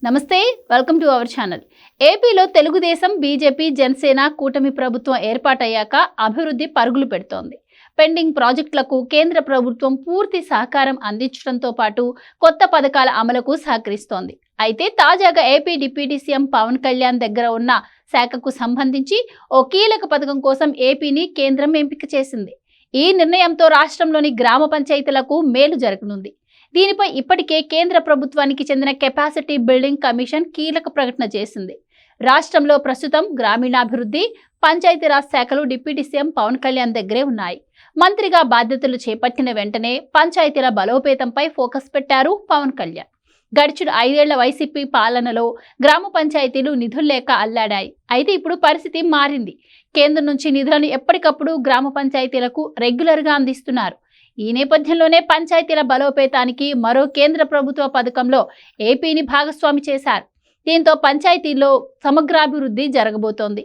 నమస్తే, welcome to our channel. ఏపీలో Telugu Desam, BJP, Janasena కూటమి ప్రభుత్వం ఏర్పాటయ్యాక అభివృద్ధి పరుగులు పెడుతోంది. పెండింగ్ ప్రాజెక్టులకు కేంద్ర ప్రభుత్వం పూర్తి సహకారం అందించడంతో పాటు కొత్త పథకాల అమలుకు సహకరిస్తోంది. అయితే తాజాగా AP deputy CM Pawan Kalyan దగ్గర ఉన్న శాఖకు సంబంధించి ఓ కీలక పథకం కోసం ఏపీని కేంద్రం ఎంపిక చేసింది. ఈ నిర్ణయంతో రాష్ట్రంలోని గ్రామ పంచాయతీలకు మేలు జరగనుంది. దీనిపై ఇప్పటికే కేంద్ర ప్రభుత్వానికి చెందిన కెపాసిటీ బిల్డింగ్ కమిషన్ కీలక ప్రకటన చేసింది. రాష్ట్రంలో ప్రస్తుతం గ్రామీణాభివృద్ధి, పంచాయతీరాజ్ శాఖలు డిప్యూటీ సీఎం పవన్ కళ్యాణ్ దగ్గరే ఉన్నాయి. మంత్రిగా బాధ్యతలు చేపట్టిన వెంటనే పంచాయతీల బలోపేతంపై ఫోకస్ పెట్టారు పవన్ కళ్యాణ్. గడిచిన 5 ఏళ్ల వైసీపీ పాలనలో గ్రామ పంచాయతీలు నిధులు లేక అల్లాడాయి. అయితే ఇప్పుడు పరిస్థితి మారింది. కేంద్రం నుంచి నిధులను ఎప్పటికప్పుడు గ్రామ పంచాయతీలకు రెగ్యులర్గా అందిస్తున్నారు. ఈ నేపథ్యంలోనే పంచాయతీల బలోపేతానికి మరో కేంద్ర ప్రభుత్వ పథకంలో ఏపీని భాగస్వామి చేశారు. దీంతో పంచాయతీల్లో సమగ్రాభివృద్ధి జరగబోతోంది.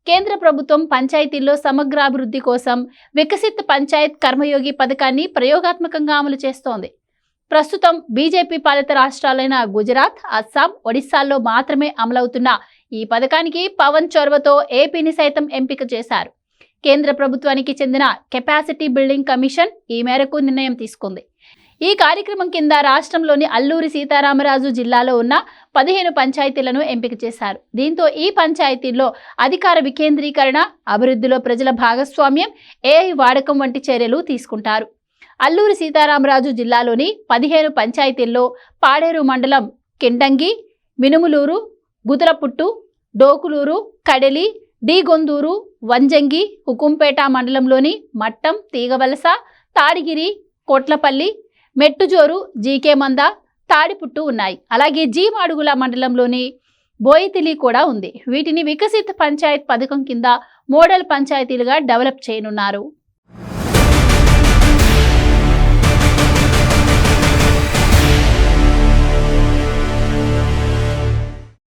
కేంద్ర ప్రభుత్వం పంచాయతీల్లో సమగ్రాభివృద్ధి కోసం వికసిత్ పంచాయత్ కర్మయోగి పథకాన్ని ప్రయోగాత్మకంగా అమలు చేస్తోంది. ప్రస్తుతం బీజేపీ పాలిత రాష్ట్రాలైన గుజరాత్, అస్సాం, ఒడిశాల్లో మాత్రమే అమలవుతున్న ఈ పథకానికి పవన్ చొరవతో ఏపీని సైతం ఎంపిక చేశారు. కేంద్ర ప్రభుత్వానికి చెందిన కెపాసిటీ బిల్డింగ్ కమిషన్ ఈ మేరకు నిర్ణయం తీసుకుంది. ఈ కార్యక్రమం కింద రాష్ట్రంలోని అల్లూరి సీతారామరాజు జిల్లాలో ఉన్న 15 పంచాయతీలను ఎంపిక చేశారు. దీంతో ఈ పంచాయతీల్లో అధికార వికేంద్రీకరణ, అభివృద్ధిలో ప్రజల భాగస్వామ్యం, ఏఐ వాడకం వంటి చర్యలు తీసుకుంటారు. అల్లూరి సీతారామరాజు జిల్లాలోని 15 పంచాయతీల్లో పాడేరు మండలం కిండంగి, మినుములూరు, గుదరపుట్టు, డోకులూరు, కడెలి, డీగొందూరు, వంజంగి, హుకుంపేట మండలంలోని మట్టం, తీగవలస, తాడిగిరి, కోట్లపల్లి, మెట్టుజోరు, జీకే మంద, తాడిపుట్టు ఉన్నాయి. అలాగే జీమాడుగుల మండలంలోని బోయితిలి కూడా ఉంది. వీటిని వికసిత్ పంచాయత్ పథకం కింద మోడల్ పంచాయతీలుగా డెవలప్ చేయనున్నారు.